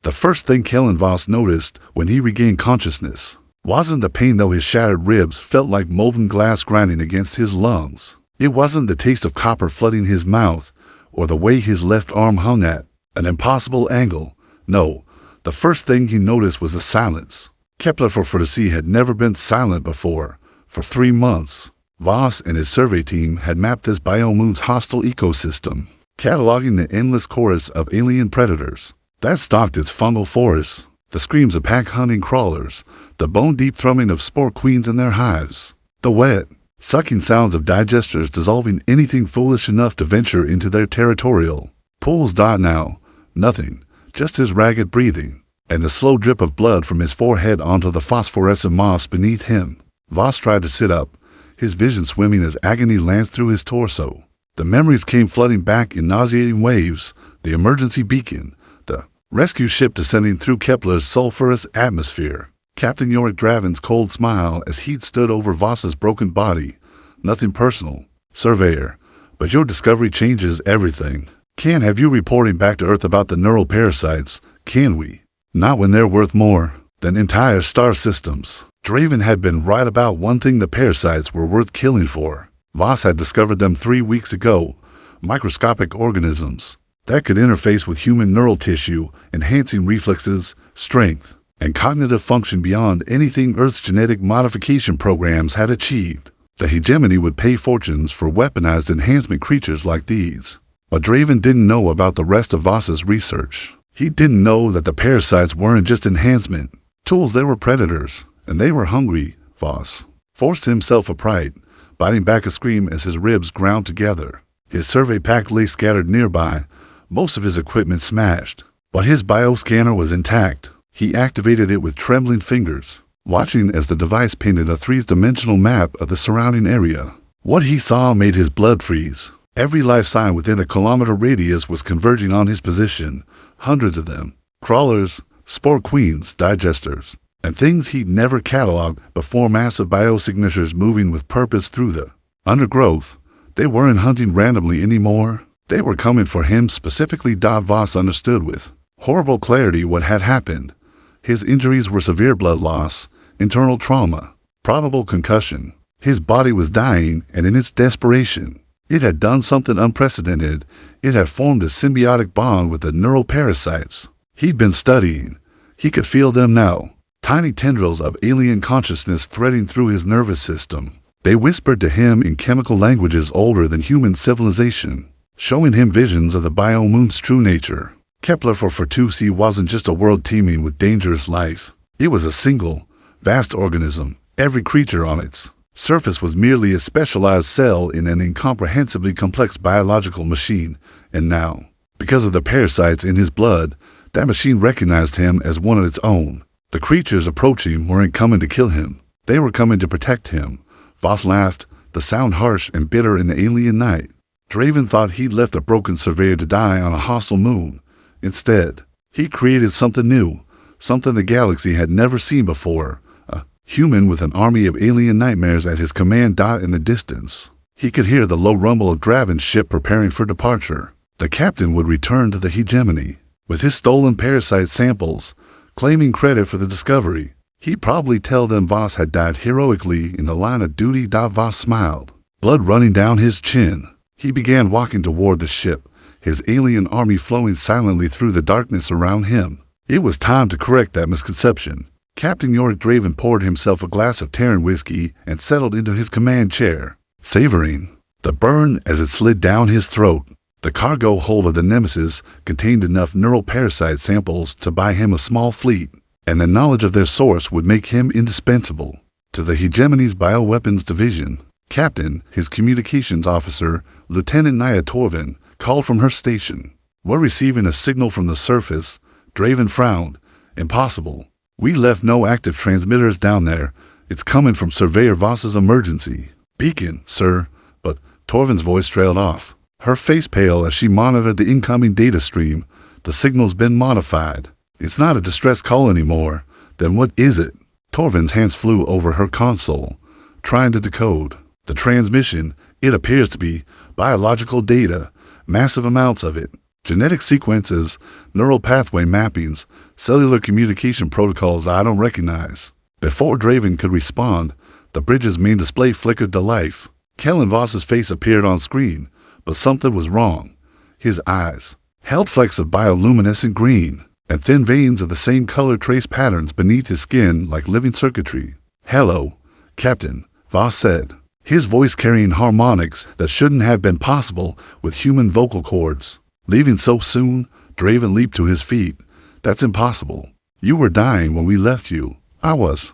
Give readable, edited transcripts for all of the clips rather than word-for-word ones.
The first thing Kellen Voss noticed when he regained consciousness wasn't the pain, though his shattered ribs felt like molten glass grinding against his lungs. It wasn't the taste of copper flooding his mouth or the way his left arm hung at an impossible angle. No, the first thing he noticed was the silence. Kepler-4 had never been silent before. For 3 months, Voss and his survey team had mapped this biomoon's hostile ecosystem, cataloging the endless chorus of alien predators that stalked its fungal forests, the screams of pack-hunting crawlers, the bone-deep thrumming of spore queens in their hives, the wet, sucking sounds of digesters dissolving anything foolish enough to venture into their territorial pools. Now, nothing, just his ragged breathing, and the slow drip of blood from his forehead onto the phosphorescent moss beneath him. Voss tried to sit up, his vision swimming as agony lanced through his torso. The memories came flooding back in nauseating waves, the emergency beacon, the rescue ship descending through Kepler's sulfurous atmosphere, Captain Yorick Draven's cold smile as he'd stood over Voss's broken body. Nothing personal, Surveyor, but your discovery changes everything. Can't have you reporting back to Earth about the neural parasites, can we? Not when they're worth more than entire star systems. Draven had been right about one thing: the parasites were worth killing for. Voss had discovered them 3 weeks ago, microscopic organisms that could interface with human neural tissue, enhancing reflexes, strength, and cognitive function beyond anything Earth's genetic modification programs had achieved. The hegemony would pay fortunes for weaponized enhancement creatures like these. But Draven didn't know about the rest of Voss's research. He didn't know that the parasites weren't just enhancement tools, they were predators, and they were hungry. Voss forced himself upright, biting back a scream as his ribs ground together. His survey pack lay scattered nearby, most of his equipment smashed, but his bioscanner was intact. He activated it with trembling fingers, watching as the device painted a 3-dimensional map of the surrounding area. What he saw made his blood freeze. Every life sign within a kilometer radius was converging on his position, hundreds of them. Crawlers, spore queens, digesters, and things he'd never cataloged before. Massive biosignatures moving with purpose through the undergrowth. They weren't hunting randomly anymore. They were coming for him specifically. Voss understood with horrible clarity what had happened. His injuries were severe blood loss, internal trauma, probable concussion. His body was dying, and in its desperation, it had done something unprecedented. It had formed a symbiotic bond with the neural parasites he'd been studying. He could feel them now, tiny tendrils of alien consciousness threading through his nervous system. They whispered to him in chemical languages older than human civilization, showing him visions of the biomoon's true nature. Kepler-4 wasn't just a world teeming with dangerous life. It was a single, vast organism. Every creature on its surface was merely a specialized cell in an incomprehensibly complex biological machine. And now, because of the parasites in his blood, that machine recognized him as one of its own. The creatures approaching weren't coming to kill him. They were coming to protect him. Voss laughed, the sound harsh and bitter in the alien night. Draven thought he'd left a broken surveyor to die on a hostile moon. Instead, he created something new, something the galaxy had never seen before. A human with an army of alien nightmares at his command. In the distance, he could hear the low rumble of Draven's ship preparing for departure. The captain would return to the hegemony with his stolen parasite samples, claiming credit for the discovery. He'd probably tell them Voss had died heroically in the line of duty. Voss smiled, blood running down his chin. He began walking toward the ship, his alien army flowing silently through the darkness around him. It was time to correct that misconception. Captain Yorick Draven poured himself a glass of Terran whiskey and settled into his command chair, savoring the burn as it slid down his throat. The cargo hold of the Nemesis contained enough neural parasite samples to buy him a small fleet, and the knowledge of their source would make him indispensable to the hegemony's bioweapons division. Captain, his communications officer, Lieutenant Naya Torvin, called from her station. "We're receiving a signal from the surface." Draven frowned. "Impossible. We left no active transmitters down there. It's coming from Surveyor Voss's emergency beacon, sir." But Torvin's voice trailed off, her face pale as she monitored the incoming data stream. "The signal's been modified. It's not a distress call anymore." "Then what is it?" Torvin's hands flew over her console, trying to decode the transmission. "It appears to be biological data, massive amounts of it. Genetic sequences, neural pathway mappings, Cellular communication protocols I don't recognize. Before Draven could respond, the bridge's main display flickered to life. Kellen Voss's face appeared on screen, but something was wrong. His eyes held flecks of bioluminescent green, and thin veins of the same color trace patterns beneath his skin like living circuitry. "Hello, Captain," Voss said, his voice carrying harmonics that shouldn't have been possible with human vocal cords. "Leaving so soon?" Draven leaped to his feet. "That's impossible. You were dying when we left you." "I was.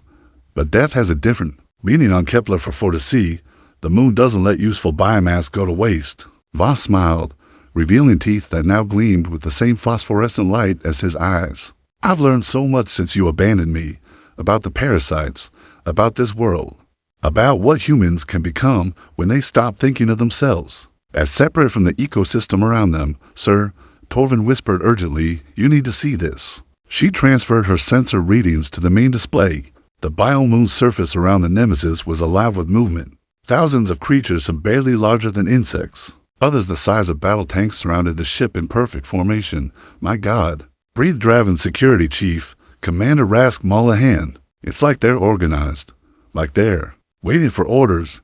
But death has a different meaning on Kepler for 4 to see. The moon doesn't let useful biomass go to waste." Voss smiled, revealing teeth that now gleamed with the same phosphorescent light as his eyes. "I've learned so much since you abandoned me, about the parasites, about this world, about what humans can become when they stop thinking of themselves as separate from the ecosystem around them. Sir," Torvin whispered urgently, "you need to see this." She transferred her sensor readings to the main display. The biomoon's surface around the Nemesis was alive with movement. Thousands of creatures, some barely larger than insects, others the size of battle tanks, surrounded the ship in perfect formation. "My God," breathed Draven's security chief, Commander Rask Mollahan. "It's like they're organized. Like they're waiting for orders."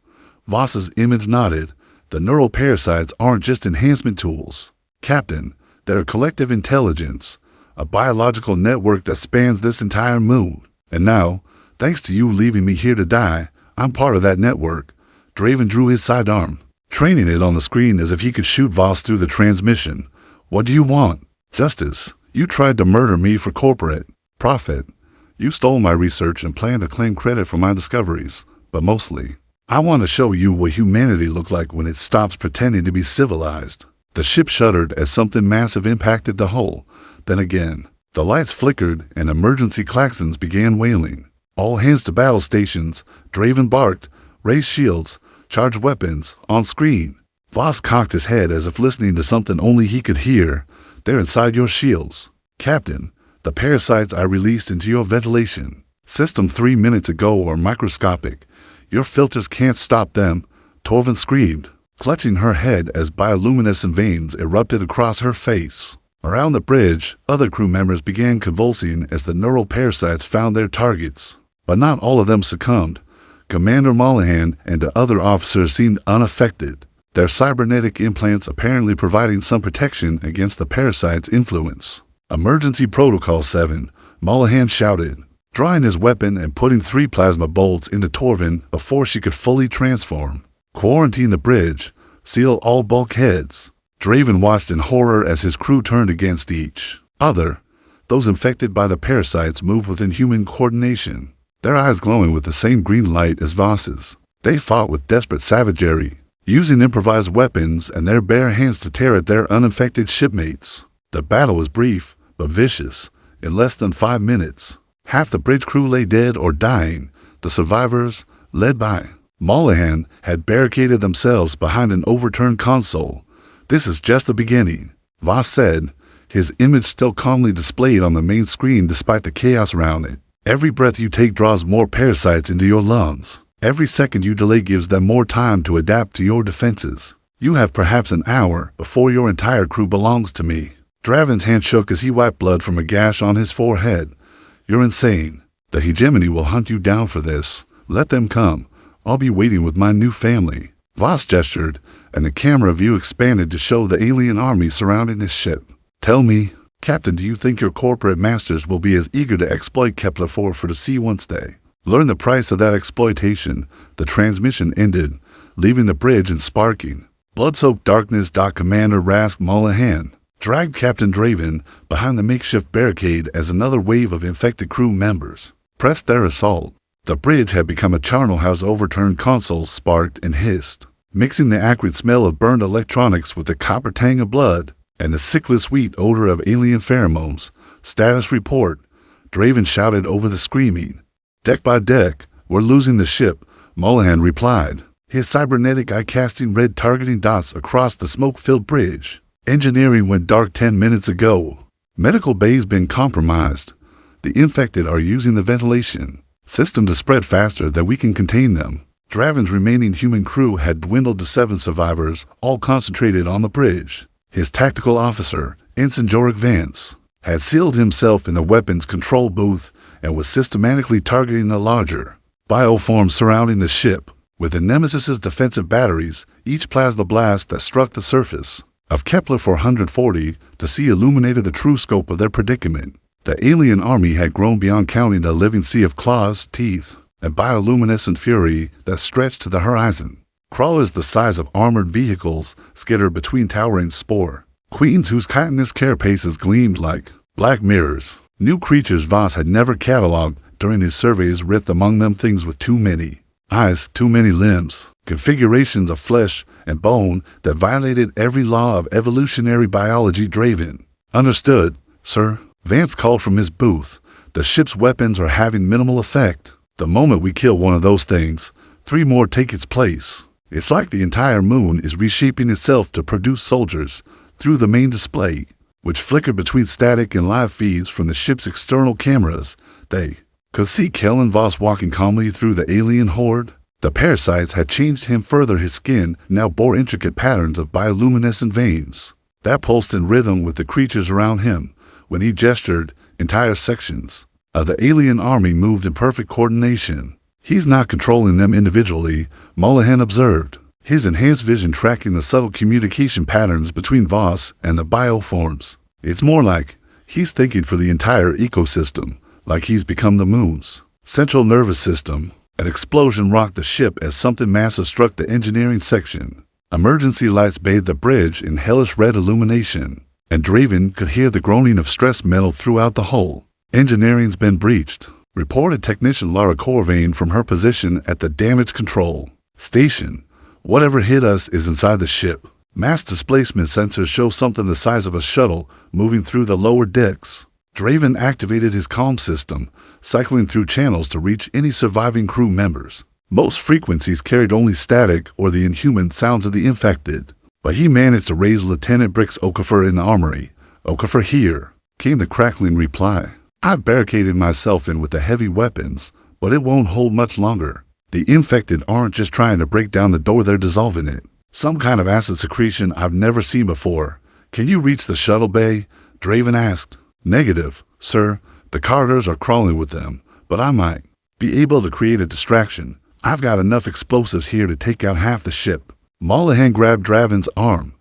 Voss's image nodded. "The neural parasites aren't just enhancement tools, Captain. They're a collective intelligence, a biological network that spans this entire moon. And now, thanks to you leaving me here to die, I'm part of that network." Draven drew his sidearm, training it on the screen as if he could shoot Voss through the transmission. "What do you want?" "Justice. You tried to murder me for corporate profit. You stole my research and planned to claim credit for my discoveries. But mostly, I want to show you what humanity looks like when it stops pretending to be civilized." The ship shuddered as something massive impacted the hull. Then again, the lights flickered and emergency klaxons began wailing. "All hands to battle stations," Draven barked. "Raise shields, charge weapons, on screen." Voss cocked his head as if listening to something only he could hear. "They're inside your shields, Captain. The parasites I released into your ventilation system 3 minutes ago are microscopic. Your filters can't stop them," Torvin screamed, clutching her head as bioluminescent veins erupted across her face. Around the bridge, other crew members began convulsing as the neural parasites found their targets. But not all of them succumbed. Commander Mollahan and the other officers seemed unaffected, their cybernetic implants apparently providing some protection against the parasite's influence. "Emergency Protocol 7, Mollahan shouted, drawing his weapon and putting 3 plasma bolts into Torvin before she could fully transform. "Quarantine the bridge, seal all bulkheads." Draven watched in horror as his crew turned against each other. Those infected by the parasites moved with inhuman coordination, their eyes glowing with the same green light as Voss's. They fought with desperate savagery, using improvised weapons and their bare hands to tear at their uninfected shipmates. The battle was brief, but vicious. In less than 5 minutes, half the bridge crew lay dead or dying. The survivors, led by Mollahan, had barricaded themselves behind an overturned console. "This is just the beginning," Voss said, his image still calmly displayed on the main screen despite the chaos around it. "Every breath you take draws more parasites into your lungs. Every second you delay gives them more time to adapt to your defenses. You have perhaps an hour before your entire crew belongs to me." Draven's hand shook as he wiped blood from a gash on his forehead. "You're insane. The hegemony will hunt you down for this. Let them come. I'll be waiting with my new family." Voss gestured, and the camera view expanded to show the alien army surrounding this ship. "Tell me, Captain, do you think your corporate masters will be as eager to exploit Kepler-4 for the sea once they learn the price of that exploitation?" The transmission ended, leaving the bridge in sparking, blood-soaked darkness. Commander Rask Mollahan dragged Captain Draven behind the makeshift barricade as another wave of infected crew members pressed their assault. The bridge had become a charnel house. Overturned consoles sparked and hissed, mixing the acrid smell of burned electronics with the copper tang of blood and the sickly sweet odor of alien pheromones. "Status report," Draven shouted over the screaming. "Deck by deck, we're losing the ship," Mollahan replied, his cybernetic eye casting red targeting dots across the smoke-filled bridge. "Engineering went dark 10 minutes ago. Medical bay's been compromised. The infected are using the ventilation system to spread faster than we can contain them." Draven's remaining human crew had dwindled to 7 survivors, all concentrated on the bridge. His tactical officer, Ensign Jorik Vance, had sealed himself in the weapons control booth and was systematically targeting the larger bioforms surrounding the ship. With the Nemesis's defensive batteries, each plasma blast that struck the surface of Kepler 440 to see illuminated the true scope of their predicament. The alien army had grown beyond counting the living sea of claws, teeth, and bioluminescent fury that stretched to the horizon. Crawlers the size of armored vehicles skittered between towering spore queens whose chitinous carapaces gleamed like black mirrors. New creatures Voss had never catalogued during his surveys writhed among them things with too many eyes, too many limbs, configurations of flesh and bone that violated every law of evolutionary biology. Draven. Understood, sir. Vance called from his booth. The ship's weapons are having minimal effect. The moment we kill one of those things, 3 more take its place. It's like the entire moon is reshaping itself to produce soldiers through the main display, which flickered between static and live feeds from the ship's external cameras. They could see Kellen Voss walking calmly through the alien horde. The parasites had changed him further. His skin now bore intricate patterns of bioluminescent veins that pulsed in rhythm with the creatures around him. When he gestured, entire sections of the alien army moved in perfect coordination. He's not controlling them individually, Mullihan observed, his enhanced vision tracking the subtle communication patterns between Voss and the bioforms. It's more like he's thinking for the entire ecosystem, like he's become the moon's central nervous system. An explosion rocked the ship as something massive struck the engineering section. Emergency lights bathed the bridge in hellish red illumination, and Draven could hear the groaning of stressed metal throughout the hull. Engineering's been breached, reported technician Lara Corvain from her position at the damage control station. Whatever hit us is inside the ship. Mass displacement sensors show something the size of a shuttle moving through the lower decks. Draven activated his comm system, cycling through channels to reach any surviving crew members. Most frequencies carried only static or the inhuman sounds of the infected, but he managed to raise Lieutenant Brick's Okafor in the armory. "Okafor here," came the crackling reply. "I've barricaded myself in with the heavy weapons, but it won't hold much longer. The infected aren't just trying to break down the door, they're dissolving it. Some kind of acid secretion I've never seen before. Can you reach the shuttle bay?" Draven asked. "Negative, sir. The corridors are crawling with them, but I might be able to create a distraction. I've got enough explosives here to take out half the ship." Mullihan grabbed Draven's arm.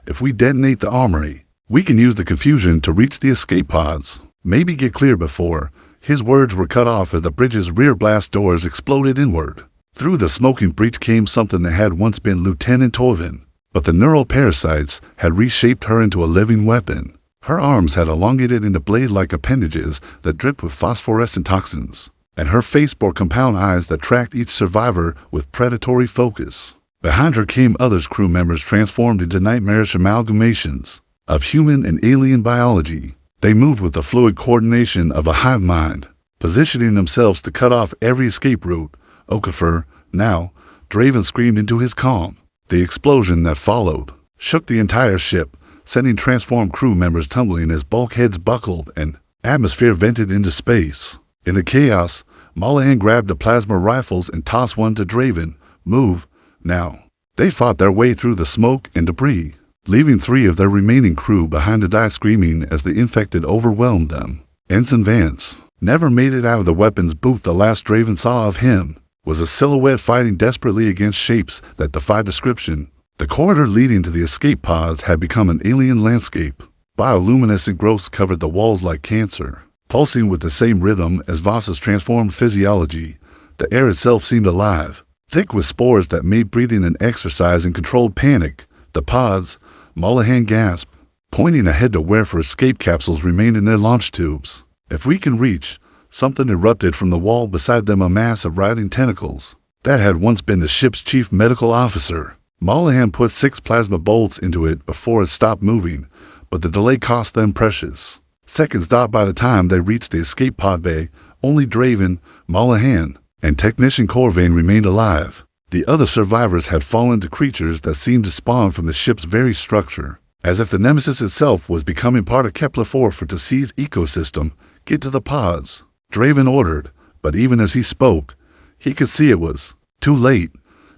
"If we detonate the armory, we can use the confusion to reach the escape pods. Maybe get clear before." His words were cut off as the bridge's rear blast doors exploded inward. Through the smoking breach came something that had once been Lieutenant Torvin, but the neural parasites had reshaped her into a living weapon. Her arms had elongated into blade-like appendages that dripped with phosphorescent toxins, and her face bore compound eyes that tracked each survivor with predatory focus. Behind her came others, crew members transformed into nightmarish amalgamations of human and alien biology. They moved with the fluid coordination of a hive mind, positioning themselves to cut off every escape route. "Okafor, now!" Draven screamed into his comm. The explosion that followed shook the entire ship, sending transformed crew members tumbling as bulkheads buckled and atmosphere vented into space. In the chaos, Mullihan grabbed the plasma rifles and tossed one to Draven. "Move, now." They fought their way through the smoke and debris, leaving 3 of their remaining crew behind to die screaming as the infected overwhelmed them. Ensign Vance never made it out of the weapons booth. The last Draven saw of him was a silhouette fighting desperately against shapes that defied description. The corridor leading to the escape pods had become an alien landscape. Bioluminescent growths covered the walls like cancer, pulsing with the same rhythm as Voss's transformed physiology. The air itself seemed alive, thick with spores that made breathing an exercise in controlled panic. The pods, Mullihan gasped, pointing ahead to where for escape capsules remained in their launch tubes. "If we can reach," something erupted from the wall beside them, a mass of writhing tentacles. That had once been the ship's chief medical officer. Mullihan put 6 plasma bolts into it before it stopped moving, but the delay cost them precious seconds. By the time they reached the escape pod bay, only Draven, Mullihan, and Technician Corvain remained alive. The other survivors had fallen to creatures that seemed to spawn from the ship's very structure, as if the Nemesis itself was becoming part of Kepler 4 for to seize ecosystem. "Get to the pods," Draven ordered, but even as he spoke, he could see it was too late.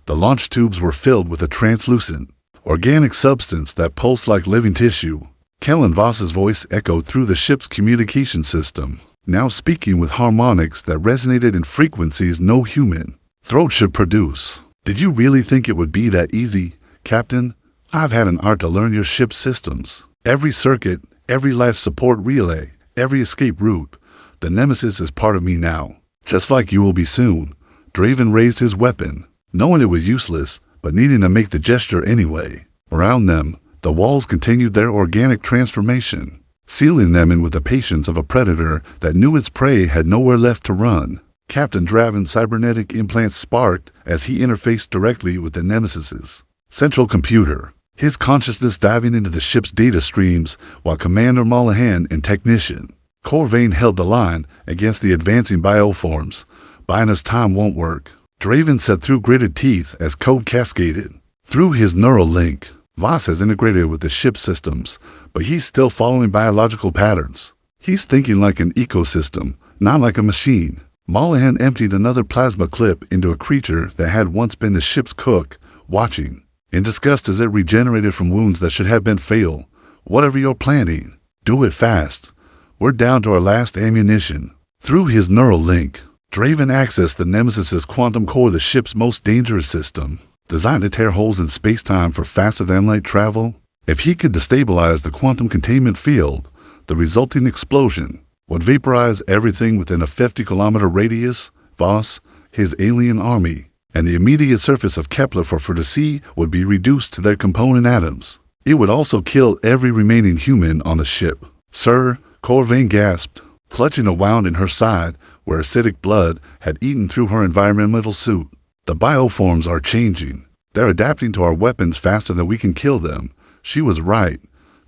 The launch tubes were filled with a translucent, organic substance that pulsed like living tissue. Kellen Voss's voice echoed through the ship's communication system, now speaking with harmonics that resonated in frequencies no human throat should produce. Did you really think it would be that easy, Captain? I've had an art to learn your ship's systems. Every circuit, every life support relay, every escape route. The Nemesis is part of me now, just like you will be soon. Draven raised his weapon, knowing it was useless, but needing to make the gesture anyway. Around them, the walls continued their organic transformation, sealing them in with the patience of a predator that knew its prey had nowhere left to run. Captain Draven's cybernetic implants sparked as he interfaced directly with the Nemesis's central computer, his consciousness diving into the ship's data streams while Commander Mollahan and Technician Corvain held the line against the advancing bioforms. Buying us time won't work, Draven said through gritted teeth as code cascaded through his neural link. Voss has integrated with the ship's systems, but he's still following biological patterns. He's thinking like an ecosystem, not like a machine. Mollahan emptied another plasma clip into a creature that had once been the ship's cook, watching in disgust as it regenerated from wounds that should have been fatal. Whatever you're planning, do it fast. We're down to our last ammunition. Through his neural link, Draven accessed the Nemesis's quantum core, the ship's most dangerous system, designed to tear holes in space-time for faster-than-light travel. If he could destabilize the quantum containment field, the resulting explosion would vaporize everything within a 50-kilometer radius. Voss, his alien army, and the immediate surface of Kepler for to see would be reduced to their component atoms. It would also kill every remaining human on the ship. Sir, Corvain gasped, clutching a wound in her side where acidic blood had eaten through her environmental suit. The bioforms are changing. They're adapting to our weapons faster than we can kill them. She was right.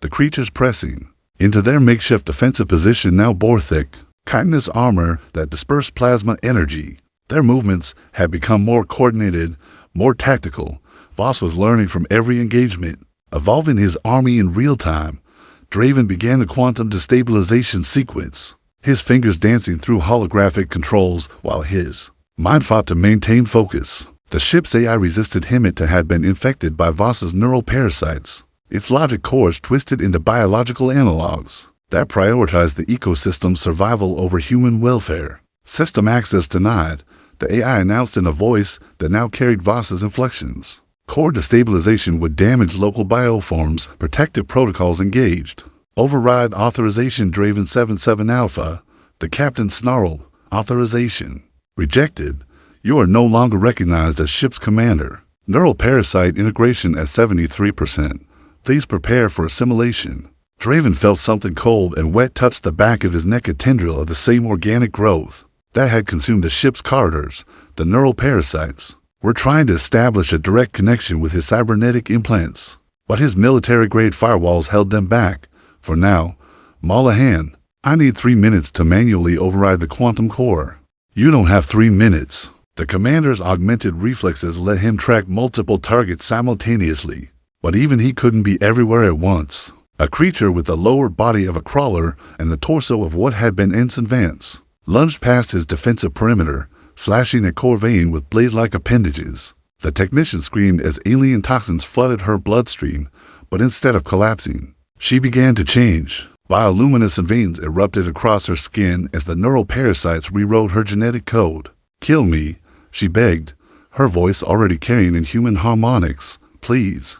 The creatures pressing into their makeshift defensive position now bore thick, chitinous armor that dispersed plasma energy. Their movements had become more coordinated, more tactical. Voss was learning from every engagement, evolving his army in real time. Draven began the quantum destabilization sequence, his fingers dancing through holographic controls while his mind fought to maintain focus. The ship's AI resisted him. It had been infected by Voss's neural parasites, its logic cores twisted into biological analogs that prioritized the ecosystem's survival over human welfare. System access denied, the AI announced in a voice that now carried Voss's inflections. Core destabilization would damage local bioforms, protective protocols engaged. Override authorization. Draven 77 Alpha. The captain snarled. Authorization rejected. You are no longer recognized as ship's commander. Neural parasite integration at 73%. Please prepare for assimilation. Draven felt something cold and wet touch the back of his neck, a tendril of the same organic growth that had consumed the ship's corridors. The neural parasites were trying to establish a direct connection with his cybernetic implants, but his military-grade firewalls held them back. For now, Mollahan, I need 3 minutes to manually override the quantum core. You don't have 3 minutes. The commander's augmented reflexes let him track multiple targets simultaneously, but even he couldn't be everywhere at once. A creature with the lower body of a crawler and the torso of what had been Ensign Vance lunged past his defensive perimeter, slashing at Corvain with blade-like appendages. The technician screamed as alien toxins flooded her bloodstream, but instead of collapsing, she began to change. Bioluminescent veins erupted across her skin as the neural parasites rewrote her genetic code. Kill me, she begged, her voice already carrying inhuman harmonics. Please.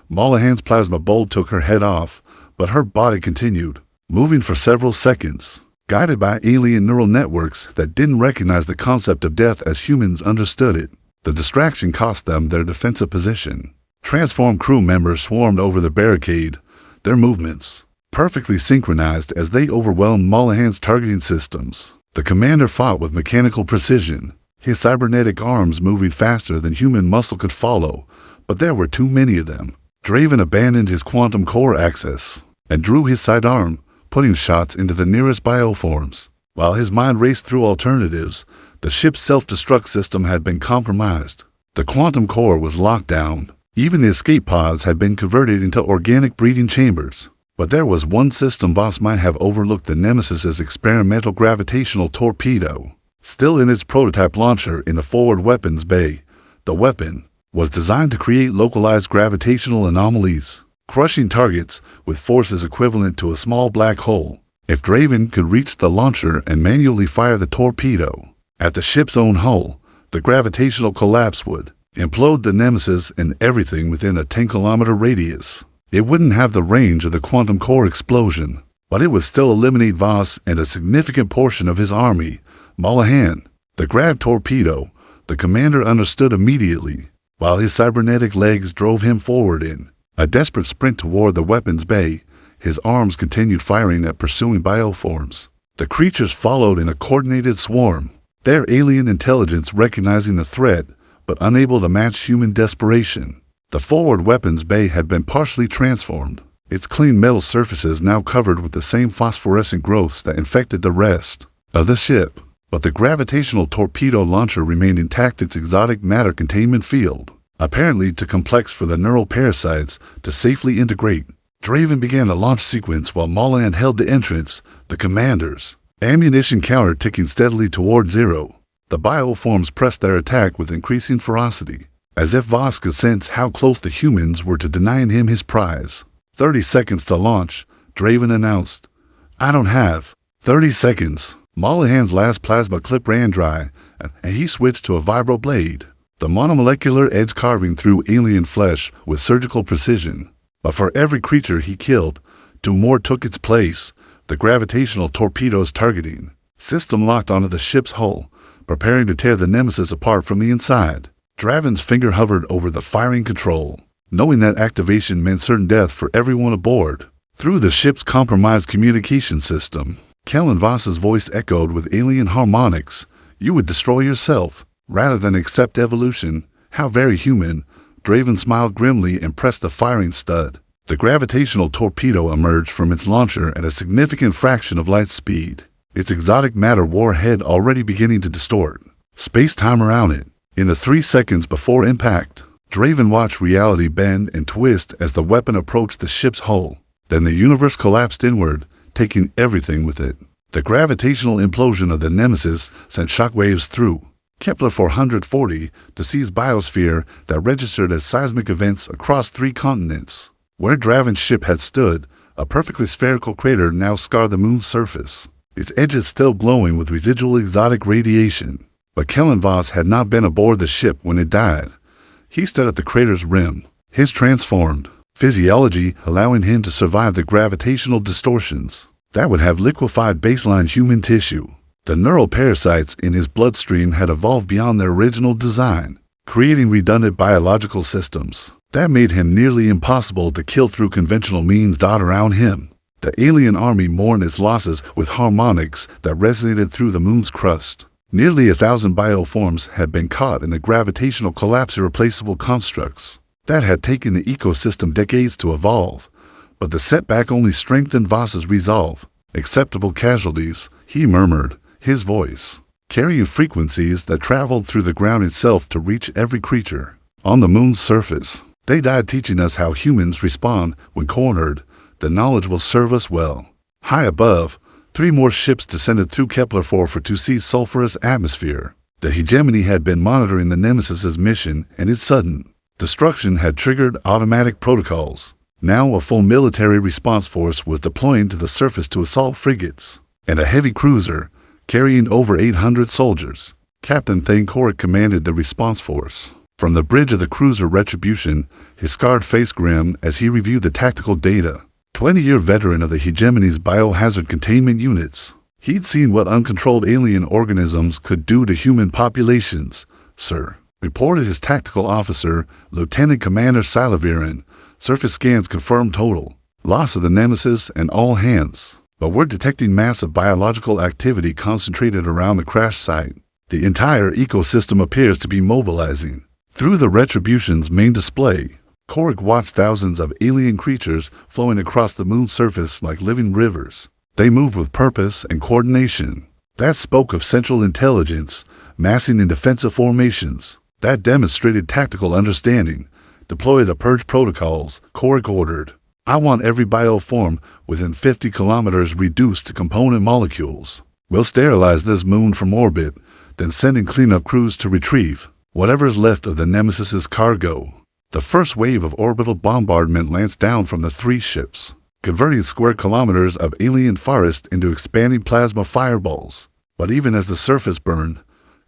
Mollahan's plasma bolt took her head off, but her body continued, moving for several seconds, guided by alien neural networks that didn't recognize the concept of death as humans understood it. The distraction cost them their defensive position. Transformed crew members swarmed over the barricade, their movements perfectly synchronized as they overwhelmed Mollahan's targeting systems. The commander fought with mechanical precision, his cybernetic arms moving faster than human muscle could follow, but there were too many of them. Draven abandoned his quantum core access and drew his sidearm, putting shots into the nearest bioforms. While his mind raced through alternatives, the ship's self-destruct system had been compromised. The quantum core was locked down. Even the escape pods had been converted into organic breeding chambers. But there was one system Voss might have overlooked: the Nemesis's experimental gravitational torpedo. Still in its prototype launcher in the forward weapons bay, the weapon was designed to create localized gravitational anomalies, crushing targets with forces equivalent to a small black hole. If Draven could reach the launcher and manually fire the torpedo at the ship's own hull, the gravitational collapse would implode the Nemesis and everything within a 10-kilometer radius. It wouldn't have the range of the quantum core explosion, but it would still eliminate Voss and a significant portion of his army. Molahan, the grav torpedo, the commander understood immediately, while his cybernetic legs drove him forward in a desperate sprint toward the weapons bay. His arms continued firing at pursuing bioforms. The creatures followed in a coordinated swarm, their alien intelligence recognizing the threat, but unable to match human desperation. The forward weapons bay had been partially transformed, its clean metal surfaces now covered with the same phosphorescent growths that infected the rest of the ship. But the gravitational torpedo launcher remained intact, its exotic matter containment field, apparently too complex for the neural parasites to safely integrate. Draven began the launch sequence while Molahan held the entrance, the commander's ammunition counter ticking steadily toward zero. The bioforms pressed their attack with increasing ferocity, as if Voss could sense how close the humans were to denying him his prize. 30 seconds to launch, Draven announced. I don't have 30 seconds. Molahan's last plasma clip ran dry, and he switched to a vibroblade, the monomolecular edge carving through alien flesh with surgical precision. But for every creature he killed, 2 more took its place, the gravitational torpedo's targeting system locked onto the ship's hull, preparing to tear the Nemesis apart from the inside. Draven's finger hovered over the firing control, knowing that activation meant certain death for everyone aboard. Through the ship's compromised communication system, Kellen Voss's voice echoed with alien harmonics. You would destroy yourself, rather than accept evolution. How very human. Draven smiled grimly and pressed the firing stud. The gravitational torpedo emerged from its launcher at a significant fraction of light speed, its exotic matter warhead already beginning to distort space-time around it. In the 3 seconds before impact, Draven watched reality bend and twist as the weapon approached the ship's hull. Then the universe collapsed inward, taking everything with it. The gravitational implosion of the Nemesis sent shockwaves through Kepler 440 to seize biosphere that registered as seismic events across 3 continents. Where Draven's ship had stood, a perfectly spherical crater now scarred the moon's surface, its edges still glowing with residual exotic radiation. But Kellen Voss had not been aboard the ship when it died. He stood at the crater's rim, his transformed physiology allowing him to survive the gravitational distortions that would have liquefied baseline human tissue. The neural parasites in his bloodstream had evolved beyond their original design, creating redundant biological systems that made him nearly impossible to kill through conventional means. Around him, the alien army mourned its losses with harmonics that resonated through the moon's crust. Nearly 1,000 bioforms had been caught in the gravitational collapse, irreplaceable constructs that had taken the ecosystem decades to evolve. But the setback only strengthened Voss's resolve. Acceptable casualties, he murmured, his voice carrying frequencies that traveled through the ground itself to reach every creature on the moon's surface. They died teaching us how humans respond when cornered. The knowledge will serve us well. High above, 3 more ships descended through Kepler 4 to seize sulfurous atmosphere. The hegemony had been monitoring the Nemesis's mission, and its sudden destruction had triggered automatic protocols. Now a full military response force was deploying to the surface to assault frigates and a heavy cruiser carrying over 800 soldiers. Captain Thane Korik commanded the response force. From the bridge of the cruiser Retribution, his scarred face grim as he reviewed the tactical data. 20-year veteran of the hegemony's biohazard containment units, he'd seen what uncontrolled alien organisms could do to human populations. Sir, reported his tactical officer, Lieutenant Commander Salaviran. Surface scans confirmed total loss of the Nemesis and all hands. But we're detecting massive biological activity concentrated around the crash site. The entire ecosystem appears to be mobilizing. Through the Retribution's main display, Korik watched thousands of alien creatures flowing across the moon's surface like living rivers. They moved with purpose and coordination. That spoke of central intelligence, massing in defensive formations. That demonstrated tactical understanding. Deploy the purge protocols, Korik ordered. I want every bioform within 50 kilometers reduced to component molecules. We'll sterilize this moon from orbit, then send in cleanup crews to retrieve whatever is left of the Nemesis's cargo. The first wave of orbital bombardment lanced down from the three ships, converting square kilometers of alien forest into expanding plasma fireballs. But even as the surface burned,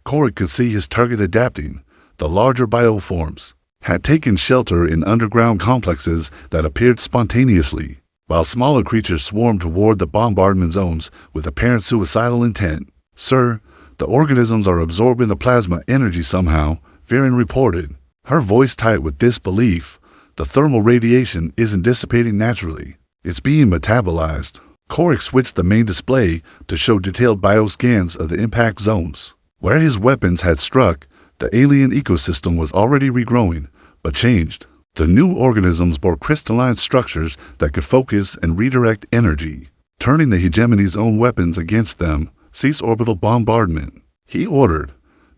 Korik could see his target adapting. The larger bioforms had taken shelter in underground complexes that appeared spontaneously, while smaller creatures swarmed toward the bombardment zones with apparent suicidal intent. "Sir, the organisms are absorbing the plasma energy somehow," Viren reported, her voice tight with disbelief. "The thermal radiation isn't dissipating naturally. It's being metabolized." Korik switched the main display to show detailed bioscans of the impact zones. Where his weapons had struck, the alien ecosystem was already regrowing, but changed. The new organisms bore crystalline structures that could focus and redirect energy, turning the hegemony's own weapons against them. "Cease orbital bombardment," he ordered.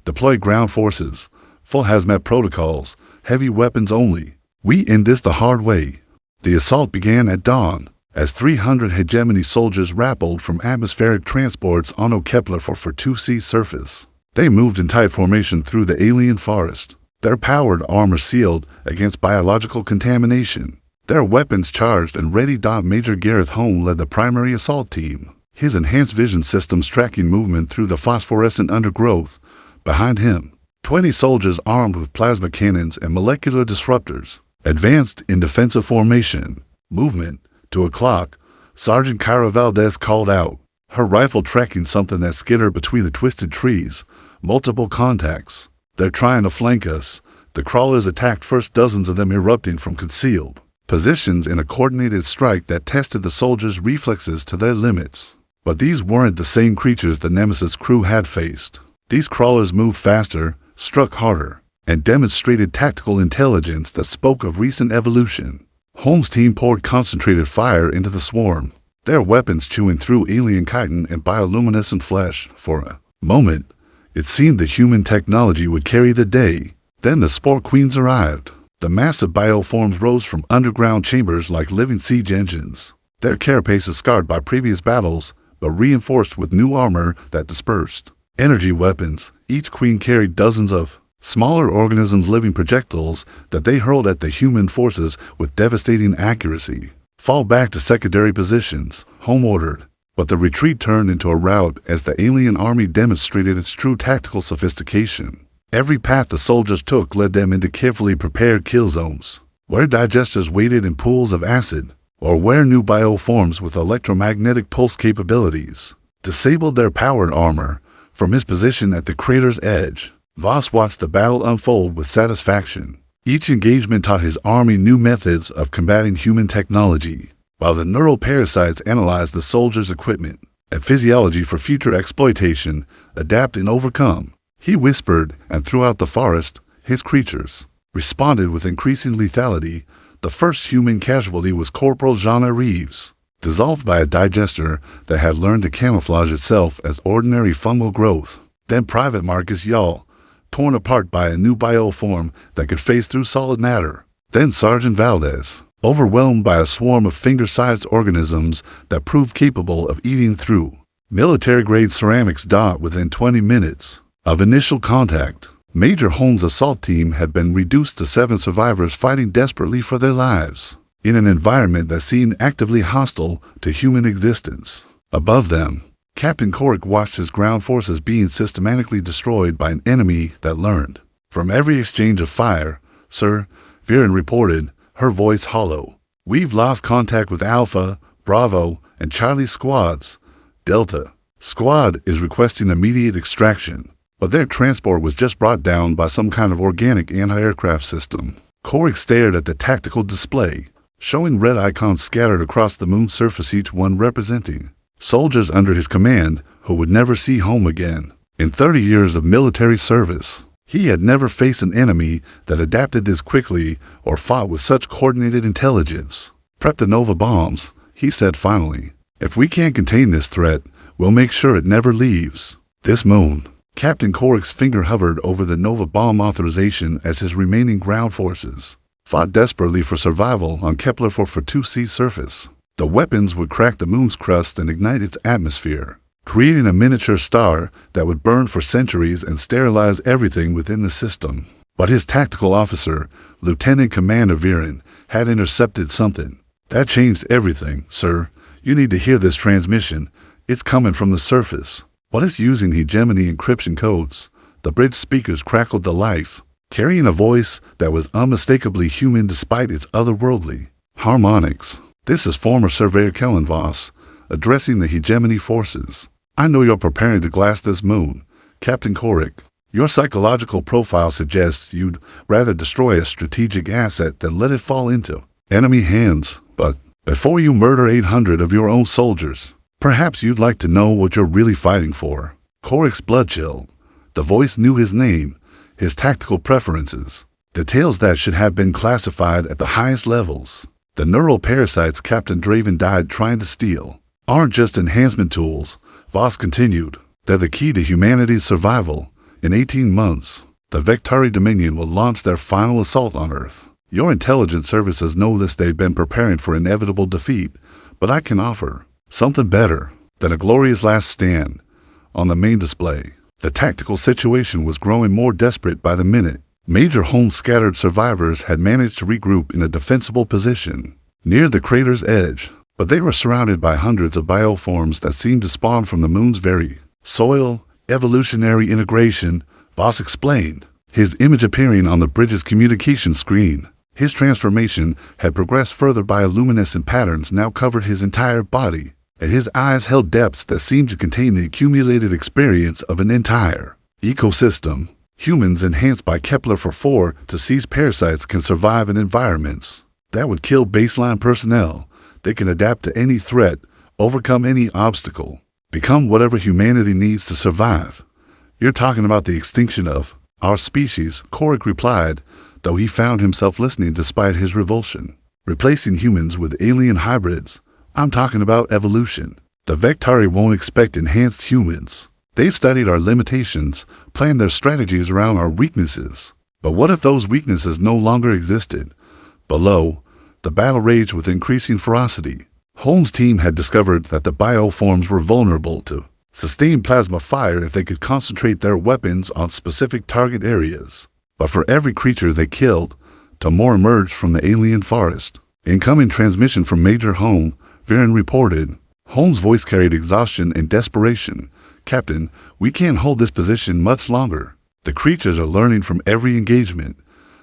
"Deploy ground forces, full hazmat protocols, heavy weapons only. We end this the hard way." The assault began at dawn, as 300 hegemony soldiers rappelled from atmospheric transports on Kepler for 2C surface. They moved in tight formation through the alien forest, their powered armor sealed against biological contamination, their weapons charged and ready. Major Gareth Holm led the primary assault team, his enhanced vision systems tracking movement through the phosphorescent undergrowth. Behind him, 20 soldiers armed with plasma cannons and molecular disruptors advanced in defensive formation. "Movement, 2 o'clock, Sergeant Kyra Valdez called out, her rifle tracking something that skittered between the twisted trees. Multiple contacts. They're trying to flank us." The crawlers attacked first, dozens of them erupting from concealed positions in a coordinated strike that tested the soldiers' reflexes to their limits. But these weren't the same creatures the Nemesis crew had faced. These crawlers moved faster, struck harder, and demonstrated tactical intelligence that spoke of recent evolution. Holmes' team poured concentrated fire into the swarm, their weapons chewing through alien chitin and bioluminescent flesh. For a moment, it seemed that human technology would carry the day. Then the Spore Queens arrived. The massive bioforms rose from underground chambers like living siege engines, their carapaces scarred by previous battles, but reinforced with new armor that dispersed. Energy weapons. Each queen carried dozens of smaller organisms, living projectiles that they hurled at the human forces with devastating accuracy. "Fall back to secondary positions," Holm ordered. But the retreat turned into a rout as the alien army demonstrated its true tactical sophistication. Every path the soldiers took led them into carefully prepared kill zones, where digesters waited in pools of acid, or where new bioforms with electromagnetic pulse capabilities disabled their powered armor. From his position at the crater's edge, Voss watched the battle unfold with satisfaction. Each engagement taught his army new methods of combating human technology, while the neural parasites analyzed the soldiers' equipment and physiology for future exploitation. "Adapt and overcome," he whispered, and throughout the forest, his creatures responded with increasing lethality. The first human casualty was Corporal Jana Reeves, dissolved by a digester that had learned to camouflage itself as ordinary fungal growth. Then Private Marcus Yall, torn apart by a new bioform that could phase through solid matter. Then Sergeant Valdez, overwhelmed by a swarm of finger-sized organisms that proved capable of eating through military-grade ceramics. Within 20 minutes of initial contact, Major Holmes' assault team had been reduced to 7 survivors fighting desperately for their lives in an environment that seemed actively hostile to human existence. Above them, Captain Korik watched his ground forces being systematically destroyed by an enemy that learned from every exchange of fire. "Sir," Viren reported, her voice hollow, "we've lost contact with Alpha, Bravo, and Charlie squads. Delta Squad is requesting immediate extraction, but their transport was just brought down by some kind of organic anti-aircraft system." Korik stared at the tactical display, showing red icons scattered across the moon's surface, each one representing soldiers under his command who would never see home again. In 30 years of military service, he had never faced an enemy that adapted this quickly or fought with such coordinated intelligence. "Prep the Nova bombs," he said finally. "If we can't contain this threat, we'll make sure it never leaves this moon." Captain Korik's finger hovered over the Nova bomb authorization as his remaining ground forces fought desperately for survival on Kepler 442c surface. The weapons would crack the moon's crust and ignite its atmosphere, creating a miniature star that would burn for centuries and sterilize everything within the system. But his tactical officer, Lieutenant Commander Viren, had intercepted something. That changed everything, sir. You need to hear this transmission. It's coming from the surface. What is using hegemony encryption codes? The bridge speakers crackled to life, carrying a voice that was unmistakably human despite its otherworldly harmonics. This is former Surveyor Kellen Voss, addressing the hegemony forces. I know you're preparing to glass this moon, Captain Korik. Your psychological profile suggests you'd rather destroy a strategic asset than let it fall into enemy hands. But before you murder 800 of your own soldiers, perhaps you'd like to know what you're really fighting for. Korik's blood chilled. The voice knew his name, his tactical preferences, details that should have been classified at the highest levels. The neural parasites Captain Draven died trying to steal aren't just enhancement tools, Voss continued. They're the key to humanity's survival. In 18 months, the Vectari Dominion will launch their final assault on Earth. Your intelligence services know this. They've been preparing for inevitable defeat, but I can offer something better than a glorious last stand. On the main display, the tactical situation was growing more desperate by the minute. Major Holmes' scattered survivors had managed to regroup in a defensible position near the crater's edge, but they were surrounded by hundreds of bioforms that seemed to spawn from the moon's very soil. Evolutionary integration, Voss explained, his image appearing on the bridge's communication screen. His transformation had progressed further. Bioluminescent patterns now covered his entire body, and his eyes held depths that seemed to contain the accumulated experience of an entire ecosystem. Humans enhanced by Kepler-4 to seize parasites can survive in environments that would kill baseline personnel. They can adapt to any threat, overcome any obstacle, become whatever humanity needs to survive. You're talking about the extinction of our species, Korik replied, though he found himself listening despite his revulsion. Replacing humans with alien hybrids. I'm talking about evolution. The Vectari won't expect enhanced humans. They've studied our limitations, planned their strategies around our weaknesses. But what if those weaknesses no longer existed? Below, the battle raged with increasing ferocity. Holmes' team had discovered that the bioforms were vulnerable to sustained plasma fire if they could concentrate their weapons on specific target areas. But for every creature they killed, two more emerged from the alien forest. Incoming transmission from Major Holmes, Viren reported. Holmes' voice carried exhaustion and desperation. Captain, we can't hold this position much longer. The creatures are learning from every engagement.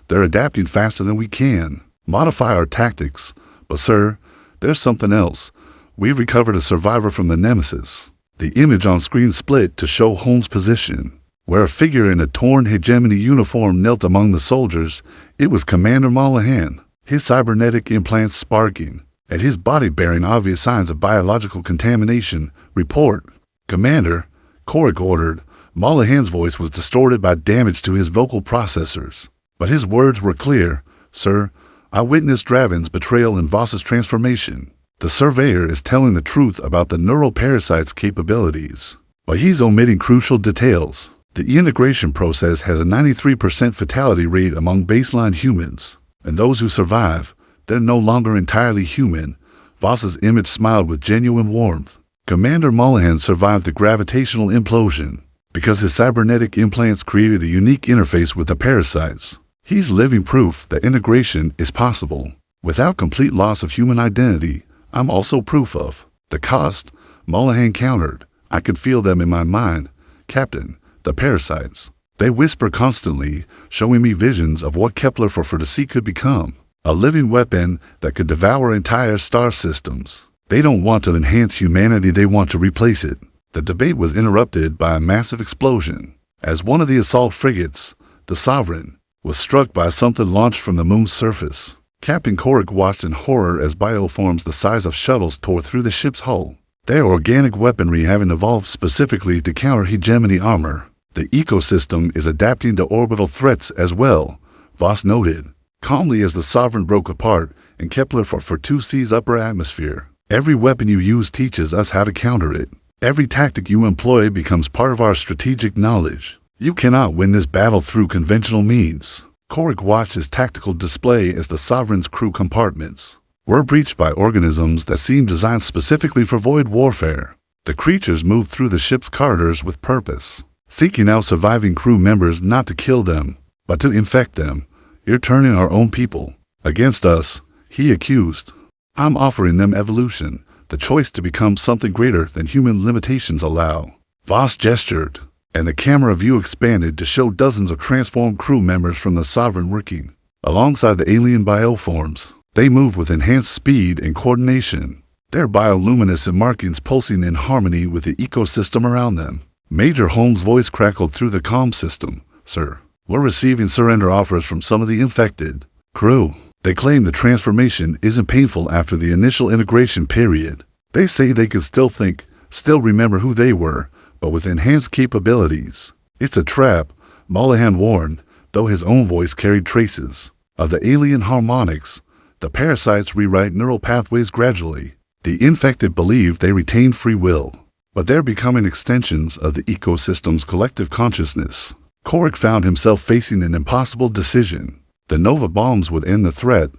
They're adapting faster than we can modify our tactics. But sir, there's something else. We've recovered a survivor from the Nemesis. The image on screen split to show Holmes' position, where a figure in a torn hegemony uniform knelt among the soldiers. It was Commander Mollahan, his cybernetic implants sparking, and his body bearing obvious signs of biological contamination. Report. Commander, Korik ordered. Mollahan's voice was distorted by damage to his vocal processors, but his words were clear. Sir, I witnessed Draven's betrayal and Voss's transformation. The surveyor is telling the truth about the neural parasite's capabilities, but he's omitting crucial details. The integration process has a 93% fatality rate among baseline humans, and those who survive, they're no longer entirely human. Voss's image smiled with genuine warmth. Commander Mollahan survived the gravitational implosion because his cybernetic implants created a unique interface with the parasites. He's living proof that integration is possible without complete loss of human identity. I'm also proof of the cost, Mollahan countered. I could feel them in my mind. Captain, the parasites. They whisper constantly, showing me visions of what Kepler-4 could become. A living weapon that could devour entire star systems. They don't want to enhance humanity, they want to replace it. The debate was interrupted by a massive explosion, as one of the assault frigates, the Sovereign, was struck by something launched from the moon's surface. Captain Korik watched in horror as bioforms the size of shuttles tore through the ship's hull, their organic weaponry having evolved specifically to counter hegemony armor. The ecosystem is adapting to orbital threats as well, Voss noted, calmly as the Sovereign broke apart and Kepler-4 sees upper atmosphere. Every weapon you use teaches us how to counter it. Every tactic you employ becomes part of our strategic knowledge. You cannot win this battle through conventional means. Korik watched his tactical display as the Sovereign's crew compartments were breached by organisms that seemed designed specifically for void warfare. The creatures moved through the ship's corridors with purpose, seeking out surviving crew members not to kill them, But to infect them, you're turning our own people against us, he accused. I'm offering them evolution, the choice to become something greater than human limitations allow. Voss gestured, and the camera view expanded to show dozens of transformed crew members from the Sovereign working alongside the alien bioforms. They moved with enhanced speed and coordination, their bioluminescent markings pulsing in harmony with the ecosystem around them. Major Holmes' voice crackled through the comm system. Sir, we're receiving surrender offers from some of the infected crew. They claim the transformation isn't painful after the initial integration period. They say they can still think, still remember who they were, but with enhanced capabilities. It's a trap, Mollahan warned, though his own voice carried traces of the alien harmonics. The parasites rewrite neural pathways gradually. The infected believe they retain free will, but they're becoming extensions of the ecosystem's collective consciousness. Korik found himself facing an impossible decision. The Nova bombs would end the threat,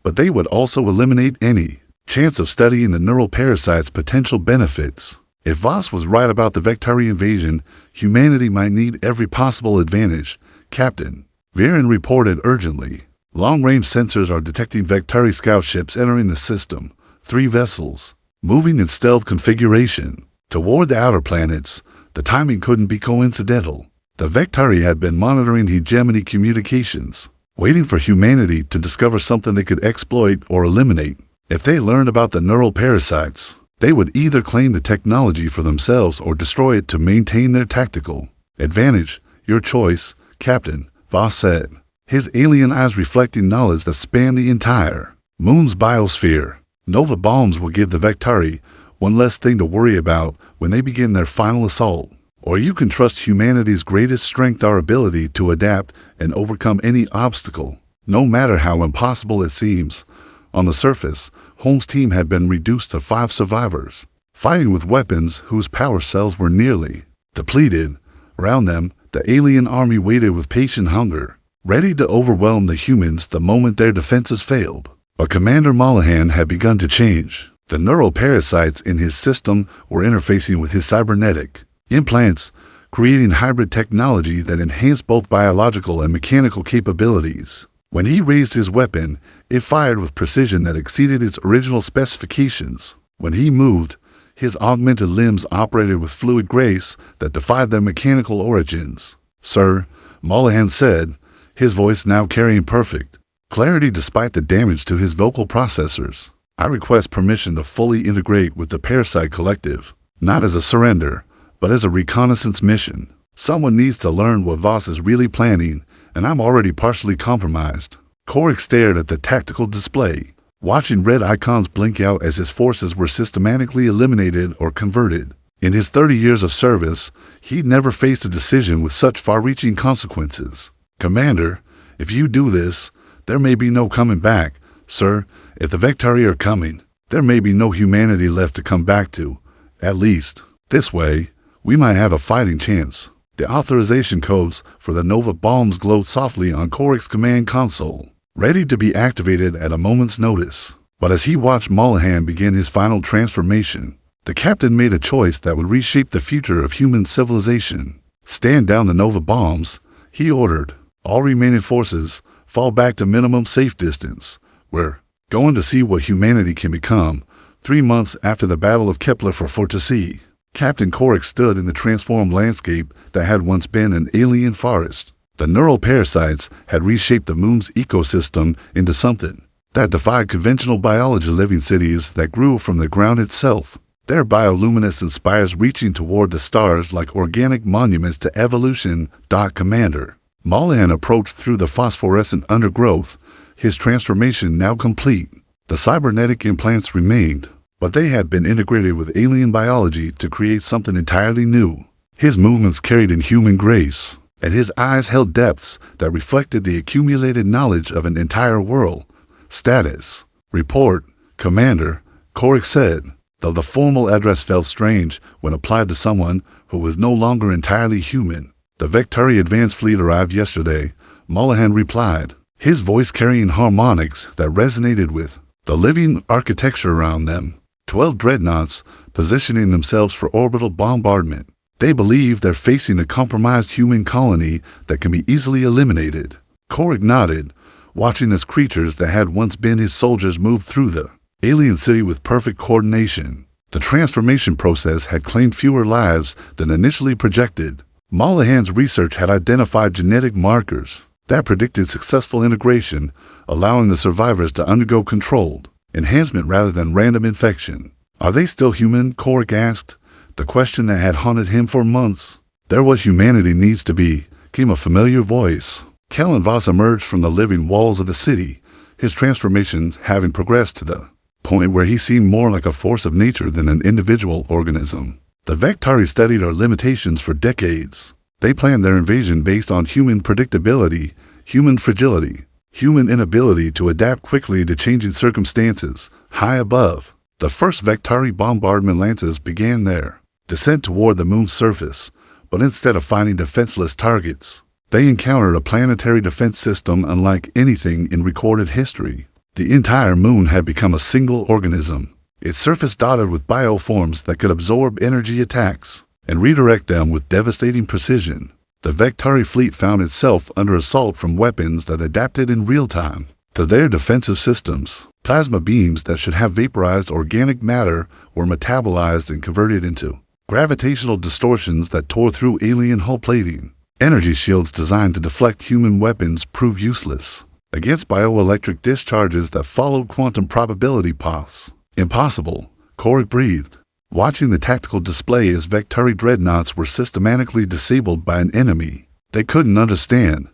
but they would also eliminate any chance of studying the neural parasite's potential benefits. If Voss was right about the Vectari invasion, humanity might need every possible advantage. Captain Viren reported urgently. Long-range sensors are detecting Vectari scout ships entering the system. 3 vessels, moving in stealth configuration toward the outer planets. The timing couldn't be coincidental. The Vectari had been monitoring hegemony communications, waiting for humanity to discover something they could exploit or eliminate. If they learned about the neural parasites, they would either claim the technology for themselves or destroy it to maintain their tactical advantage. Your choice, Captain, Voss said, his alien eyes reflecting knowledge that spanned the entire moon's biosphere. Nova bombs will give the Vectari one less thing to worry about when they begin their final assault. Or you can trust humanity's greatest strength, our ability to adapt and overcome any obstacle, no matter how impossible it seems. On the surface, Holmes' team had been reduced to 5 survivors, fighting with weapons whose power cells were nearly depleted. Around them, the alien army waited with patient hunger, ready to overwhelm the humans the moment their defenses failed. But Commander Mollahan had begun to change. The neural parasites in his system were interfacing with his cybernetic implants, creating hybrid technology that enhanced both biological and mechanical capabilities. When he raised his weapon, it fired with precision that exceeded its original specifications. When he moved, his augmented limbs operated with fluid grace that defied their mechanical origins. Sir, Mollahan said, his voice now carrying perfect clarity despite the damage to his vocal processors. I request permission to fully integrate with the Parasite Collective, not as a surrender, but as a reconnaissance mission. Someone needs to learn what Voss is really planning, and I'm already partially compromised. Korik stared at the tactical display, watching red icons blink out as his forces were systematically eliminated or converted. In his 30 years of service, he'd never faced a decision with such far-reaching consequences. Commander, if you do this, there may be no coming back. Sir, if the Vectari are coming, there may be no humanity left to come back to. At least, this way, we might have a fighting chance. The authorization codes for the Nova bombs glowed softly on Korik's command console, ready to be activated at a moment's notice. But as he watched Mollahan begin his final transformation, the captain made a choice that would reshape the future of human civilization. Stand down the Nova bombs, he ordered. All remaining forces fall back to minimum safe distance. We're going to see what humanity can become. 3 months after the Battle of Kepler for Fortescue, Captain Korik stood in the transformed landscape that had once been an alien forest. The neural parasites had reshaped the moon's ecosystem into something that defied conventional biology, living cities that grew from the ground itself, their bioluminescent spires reaching toward the stars like organic monuments to evolution. Commander Mollahan approached through the phosphorescent undergrowth, his transformation now complete. The cybernetic implants remained, but they had been integrated with alien biology to create something entirely new. His movements carried inhuman grace, and his eyes held depths that reflected the accumulated knowledge of an entire world. Status report, Commander, Korik said, though the formal address felt strange when applied to someone who was no longer entirely human. The Vectari Advanced Fleet arrived yesterday, Mollahan replied, his voice carrying harmonics that resonated with the living architecture around them. 12 dreadnoughts positioning themselves for orbital bombardment. They believe they're facing a compromised human colony that can be easily eliminated. Korik nodded, watching as creatures that had once been his soldiers moved through the alien city with perfect coordination. The transformation process had claimed fewer lives than initially projected. Mollahan's research had identified genetic markers that predicted successful integration, allowing the survivors to undergo controlled enhancement rather than random infection. Are they still human? Korik asked, the question that had haunted him for months. They're what humanity needs to be, came a familiar voice. Kellen Voss emerged from the living walls of the city, his transformations having progressed to the point where he seemed more like a force of nature than an individual organism. The Vektari studied our limitations for decades. They planned their invasion based on human predictability, human fragility, human inability to adapt quickly to changing circumstances. High above, the first Vektari bombardment lances began their descent toward the moon's surface, but instead of finding defenseless targets, they encountered a planetary defense system unlike anything in recorded history. The entire moon had become a single organism, its surface dotted with bioforms that could absorb energy attacks and redirect them with devastating precision. The Vektari fleet found itself under assault from weapons that adapted in real time to their defensive systems. Plasma beams that should have vaporized organic matter were metabolized and converted into gravitational distortions that tore through alien hull plating. Energy shields designed to deflect human weapons proved useless against bioelectric discharges that followed quantum probability paths. Impossible, Korik breathed, watching the tactical display as Vektari dreadnoughts were systematically disabled by an enemy they couldn't understand.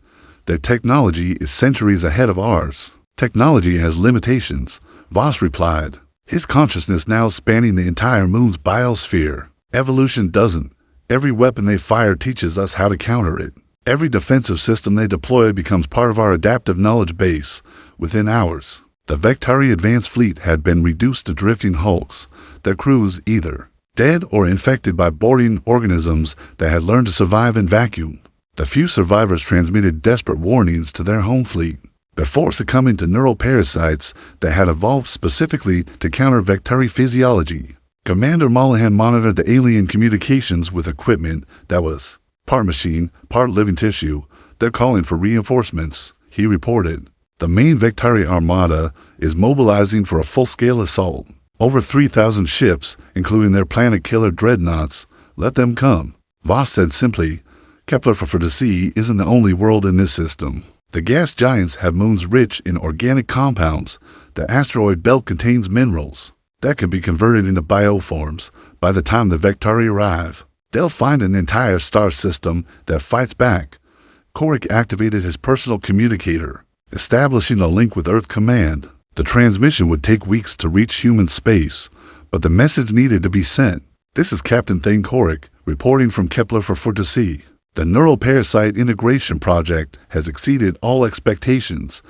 Their technology is centuries ahead of ours. Technology has limitations, Voss replied, his consciousness now spanning the entire moon's biosphere. Evolution doesn't. Every weapon they fire teaches us how to counter it. Every defensive system they deploy becomes part of our adaptive knowledge base. Within hours, the Vektari advanced fleet had been reduced to drifting hulks, their crews either dead or infected by boarding organisms that had learned to survive in vacuum. The few survivors transmitted desperate warnings to their home fleet before succumbing to neural parasites that had evolved specifically to counter Vektari physiology. Commander Mollahan monitored the alien communications with equipment that was part machine, part living tissue. They're calling for reinforcements, he reported. The main Vektari armada is mobilizing for a full-scale assault. Over 3,000 ships, including their planet-killer dreadnoughts. Let them come. Voss said simply, Kepler for the sea isn't the only world in this system. The gas giants have moons rich in organic compounds. The asteroid belt contains minerals that can be converted into bioforms. By the time the Vektari arrive, they'll find an entire star system that fights back. Korik activated his personal communicator, establishing a link with Earth Command. The transmission would take weeks to reach human space, but the message needed to be sent. This is Captain Thane Korik, reporting from Kepler for Fortescue. The neural parasite integration project has exceeded all expectations.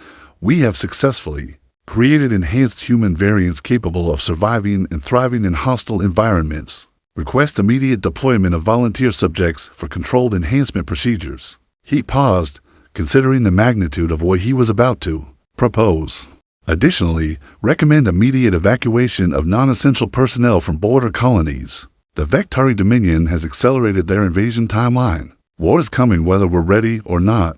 We have successfully created enhanced human variants capable of surviving and thriving in hostile environments. Request immediate deployment of volunteer subjects for controlled enhancement procedures. He paused, considering the magnitude of what he was about to propose. Additionally, recommend immediate evacuation of non-essential personnel from border colonies. The Vektari Dominion has accelerated their invasion timeline. War is coming whether we're ready or not,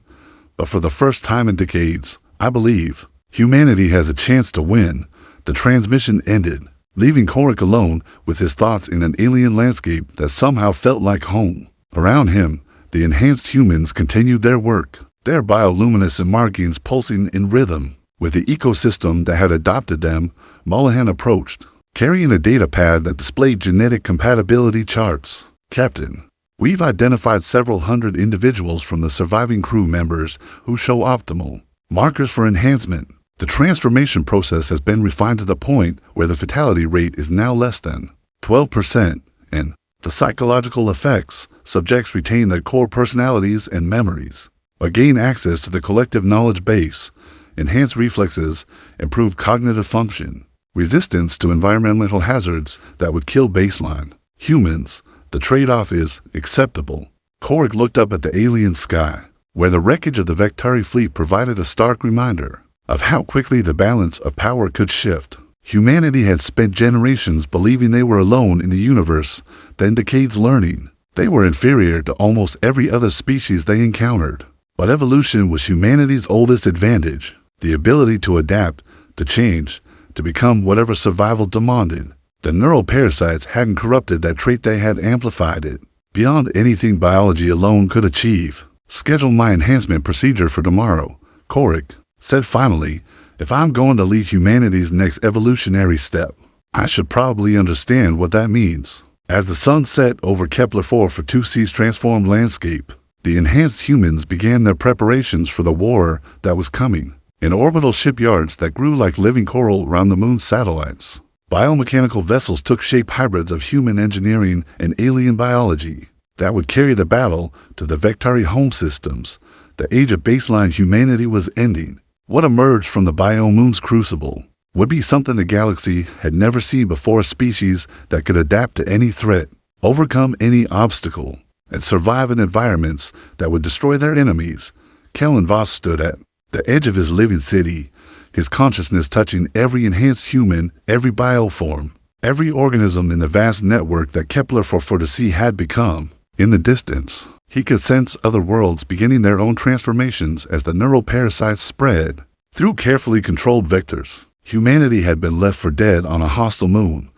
but for the first time in decades, I believe, humanity has a chance to win. The transmission ended, leaving Korik alone with his thoughts in an alien landscape that somehow felt like home. Around him, the enhanced humans continued their work, their bioluminescent markings pulsing in rhythm with the ecosystem that had adopted them. Mollahan approached, carrying a data pad that displayed genetic compatibility charts. Captain, we've identified several hundred individuals from the surviving crew members who show optimal markers for enhancement. The transformation process has been refined to the point where the fatality rate is now less than 12%, and the psychological effects, subjects retain their core personalities and memories, but gain access to the collective knowledge base, enhanced reflexes, improved cognitive function, resistance to environmental hazards that would kill baseline humans. The trade-off is acceptable. Korik looked up at the alien sky, where the wreckage of the Vektari fleet provided a stark reminder of how quickly the balance of power could shift. Humanity had spent generations believing they were alone in the universe, then decades learning They were inferior to almost every other species they encountered. But evolution was humanity's oldest advantage, the ability to adapt, to change, to become whatever survival demanded. The neural parasites hadn't corrupted that trait, they had amplified it, beyond anything biology alone could achieve. "Schedule my enhancement procedure for tomorrow," Korik said finally. "If I'm going to lead humanity's next evolutionary step, I should probably understand what that means." As the sun set over Kepler-4 for 2C's transformed landscape, the enhanced humans began their preparations for the war that was coming. In orbital shipyards that grew like living coral around the moon's satellites, biomechanical vessels took shape, hybrids of human engineering and alien biology that would carry the battle to the Vectari home systems. The age of baseline humanity was ending. What emerged from the bio-moon's crucible would be something the galaxy had never seen before, a species that could adapt to any threat, overcome any obstacle, and survive in environments that would destroy their enemies. Kellen Voss stood at the edge of his living city, his consciousness touching every enhanced human, every bioform, every organism in the vast network that Kepler-4 had become. In the distance, he could sense other worlds beginning their own transformations as the neural parasites spread. Through carefully controlled vectors, humanity had been left for dead on a hostile moon.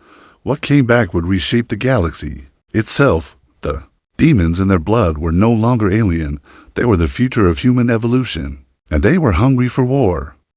What came back would reshape the galaxy itself. The demons in their blood were no longer alien. They were the future of human evolution, and they were hungry for war.